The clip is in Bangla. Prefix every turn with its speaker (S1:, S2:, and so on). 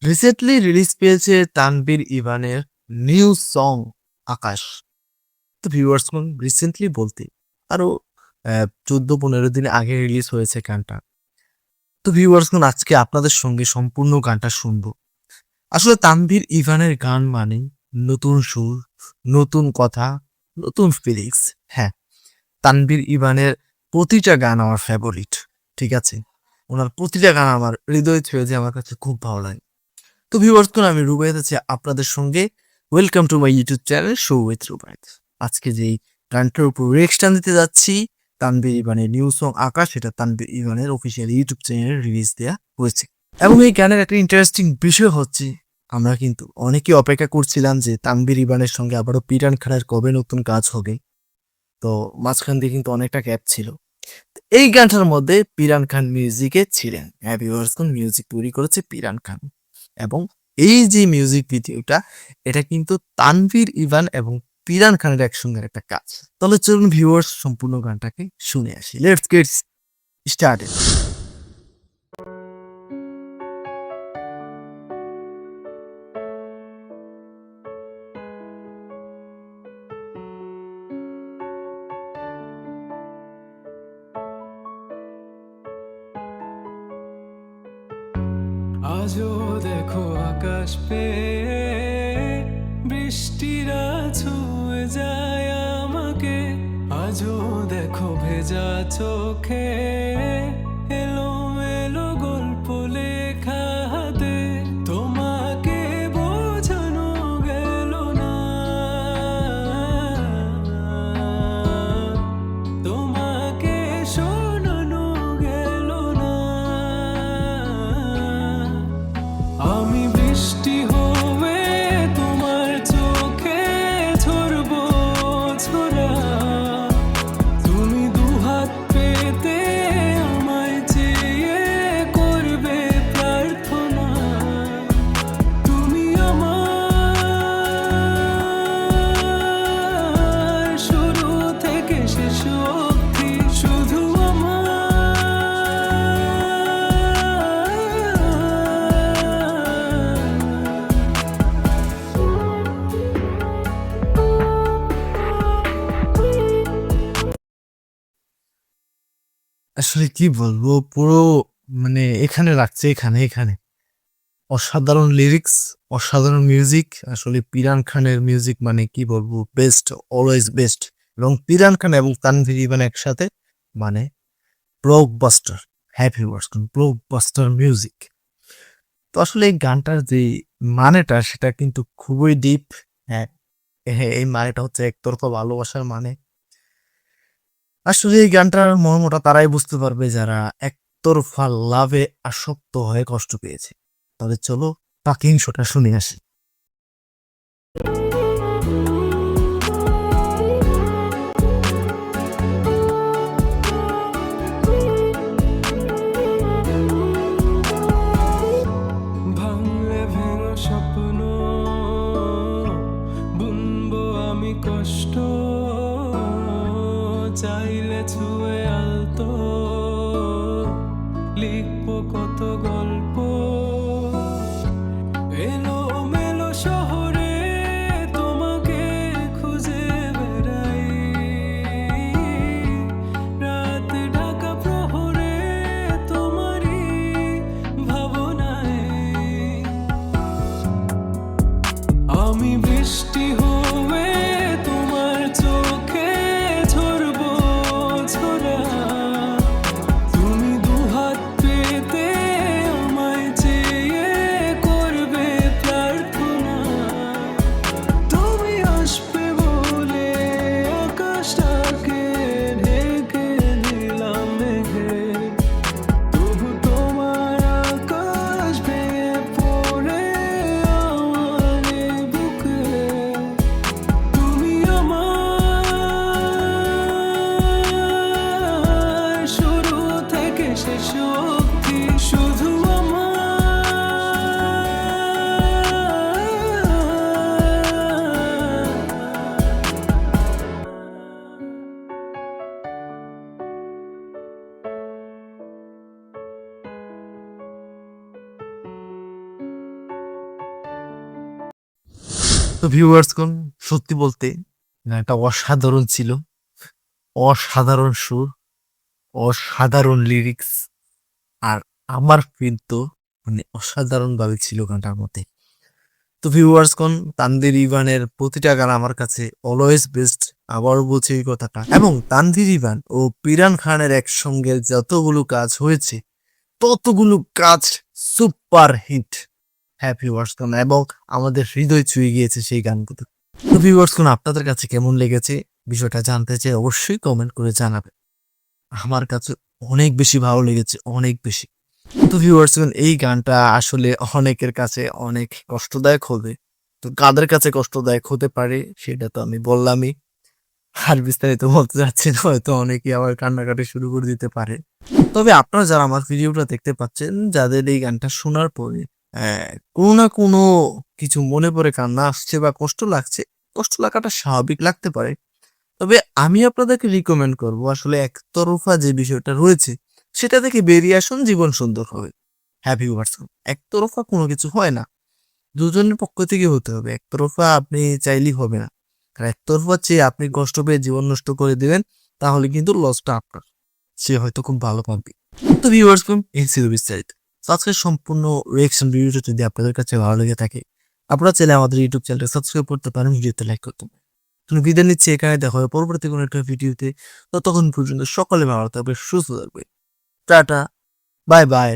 S1: রিসেন্টলি রিলিজ পেয়েছে তানভীর ইভানের নিউ সং 'আকাশ'। তো ভিউয়ার্স কোন রিসেন্টলি বলতে আরো ১৪-১৫ দিন আগে রিলিজ হয়েছে গানটা। তো ভিউয়ার্স কোন আজকে আপনাদের সঙ্গে সম্পূর্ণ গানটা শুনবো। আসলে তানভীর ইভানের গান মানে নতুন সুর, নতুন কথা, নতুন ফিলিংস। হ্যাঁ, তানভীর ইভানের প্রতিটা গান আমার ফেভারিট। ঠিক আছে? উনার প্রতিটা গান আমার হৃদয় ছুঁয়ে যায়, আমার কাছে খুব ভালো লাগে। তো ভিউয়ার্স কোন আমি রুবায়েত আছি আপনাদের সঙ্গে। Welcome to my YouTube channel show with Rubayet. আজকে যেই গানটার উপর রিঅ্যাকশন দিতে যাচ্ছি, তানভীর ইভানের নিউ সং 'আকাশ', এটা তানভীর ইভানের অফিসিয়াল ইউটিউব চ্যানেলে রিলিজ দেয়া হয়েছে। এবং এই গানের একটা ইন্টারেস্টিং বিষয় হচ্ছে, আমরা কিন্তু অনেকেই অপেক্ষা করছিলাম যে তানভীর ইভানের সঙ্গে আবারও পিরান খানের কবে নতুন কাজ হবে। তো মাঝখান দিয়ে কিন্তু অনেকটা গ্যাপ ছিল। এই গানটার মধ্যে পিরান খান মিউজিকে ছিলেন। হ্যাঁ ভিউয়ার্স কোন মিউজিক তৈরি করেছে পিরান খান। এবং এই যে মিউজিক ভিডিওটা, এটা কিন্তু তানভীর ইভান এবং পিরান খানের একসঙ্গে একটা কাজ। তাহলে চলুন ভিউয়ার্স সম্পূর্ণ গানটাকে শুনে আসি। Let's get started.
S2: আজও দেখো আকাশ পেয়ে বৃষ্টিরা ছুঁয়ে যায় আমাকে। আজও দেখো ভেজা চোখে এলোমেলো গল্প লেখা হাতে। তোমাকে বোঝানো গেল না, তোমাকে শোনানো গেল না। আমি বৃষ্টি হয়ে তোমার চোখে ঝরবো ঝরা। তুমি দুহাত পেতে আমায় চেয়ে করবে প্রার্থনা। তুমি আমার শুরু থেকে শেষ অবধি, শুধু
S1: আসলে কি বলবো, পুরো মানে এখানে রাখছে, এখানে। অসাধারণ লিরিক্স, অসাধারণ মিউজিক। আসলে পিরান খানের মিউজিক মানে কি বলবো, বেস্ট, অলওয়েজ বেস্ট। এবং পিরান খান এবং তানভীর ইভান একসাথে মানে ব্লকবাস্টার। হ্যাপি ওয়ার্স ব্লকবাস্টার মিউজিক। তো আসলে এই গানটার যে মানেটা সেটা কিন্তু খুবই ডিপ। হ্যাঁ, হ্যাঁ, এই মানেটা হচ্ছে একতরফা ভালোবাসার মানে। আসলে এই গানটার মর্মটা তারাই বুঝতে পারবে যারা একতরফা লাভে আসক্ত হয়ে কষ্ট পেয়েছে। তবে চলো বাকি অংশটা শুনে আসি।
S2: ভাঙলে ভেঙো স্বপ্ন বুনবো আমি কষ্ট। চাইলে ছুঁয়ে আলতো লিখবো কত গল্প। এলোমেলো শহরে তোমাকে খুঁজে বেড়াই, রাত ঢাকা প্রহরে তোমারই ভাবনায়। আমি বৃষ্টি হয়ে তোমার চোখে ঝরবো ঝরা। তুমি দুহাত পেতে আমায় চেয়ে করবে প্রার্থনা। তুমি আসবে বলে আকাশটাকে ঢেকে দিলাম মেঘে। তবু তোমার আকাশ ভেঙে পড়ে আমার বুকে।
S1: তো ভিউয়ার্স কোন সত্যি বলতে গানটা অসাধারণ ছিল, অসাধারণ সুর, অসাধারণ লিরিক্স, আর আমার ফিল তো মানে অসাধারণভাবে ছিল গানটার মধ্যে। তো ভিউয়ার্স কোন তানভীর ইভানের প্রতিটা গান আমার কাছে অলওয়েজ বেস্ট, আবারও বলছি এই কথাটা। এবং তানভীর ইভান ও পিরান খানের একসঙ্গে যতগুলো কাজ হয়েছে ততগুলো কাজ সুপার হিট। হ্যাঁ ভিউয়ার্স কোন, এবং আমাদের হৃদয় ছুঁয়ে গিয়েছে সেই গানগুলো। তো ভিউয়ার্স কোন আপনাদের কাছে কেমন লেগেছে বিষয়টা জানতে চাই, অবশ্যই কমেন্ট করে জানাবেন। আমার কাছে অনেক বেশি ভালো লেগেছে, অনেক বেশি। তো ভিউয়ার্স এই গানটা আসলে অনেকের কাছে অনেক কষ্টদায়ক হবে। তো কাদের কাছে কষ্টদায়ক হতে পারে সেটা তো আমি বললামই, আর বিস্তারিত বলতে যাচ্ছি না, হয়তো অনেকেই আবার কান্নাকাটি শুরু করে দিতে পারে। তবে আপনারা যারা আমার ভিডিওটা দেখতে পাচ্ছেন, যাদের এই গানটা শোনার পরে কোনো না কোনো কিছু মনে পড়ে কান্না আসছে বা কষ্ট লাগছে, কষ্ট লাগাটা স্বাভাবিক লাগতে পারে। তবে আমি আপনাদেরকে রিকমেন্ড করব আসলে একতরফা যে বিষয়টা রয়েছে সেটা থেকে বেরিয়ে আসুন, জীবন সুন্দর হবে। হ্যাপি পারসন একতরফা কোনো কিছু হয় না, দুজনের পক্ষ থেকে হতে হবে। একতরফা আপনি চাইলেই হবে না, আর একতরফা চেয়ে আপনি কষ্ট পেয়ে জীবন নষ্ট করে দিবেন, তাহলে কিন্তু লসটা আপনার, সে হয়তো খুব ভালো পাবে। তো ভিউয়ার্স এই ছিল বিস্তারিত। তো আজকের সম্পূর্ণ রিয়েকশন ভিডিওটা যদি আপনাদের কাছে ভালো লেগে থাকে, আপনারা চাইলে আমাদের ইউটিউব চ্যানেলটা সাবস্ক্রাইব করতে পারেন, ভিডিওতে লাইক করতে পারেন। তুমি বিদায় নিচ্ছি, এখানে দেখা হবে পরবর্তী কোনো একটা ভিডিওতে। ততক্ষণ পর্যন্ত সকলে ভালো থাকবে, সুস্থ থাকবে। Tata, bye bye.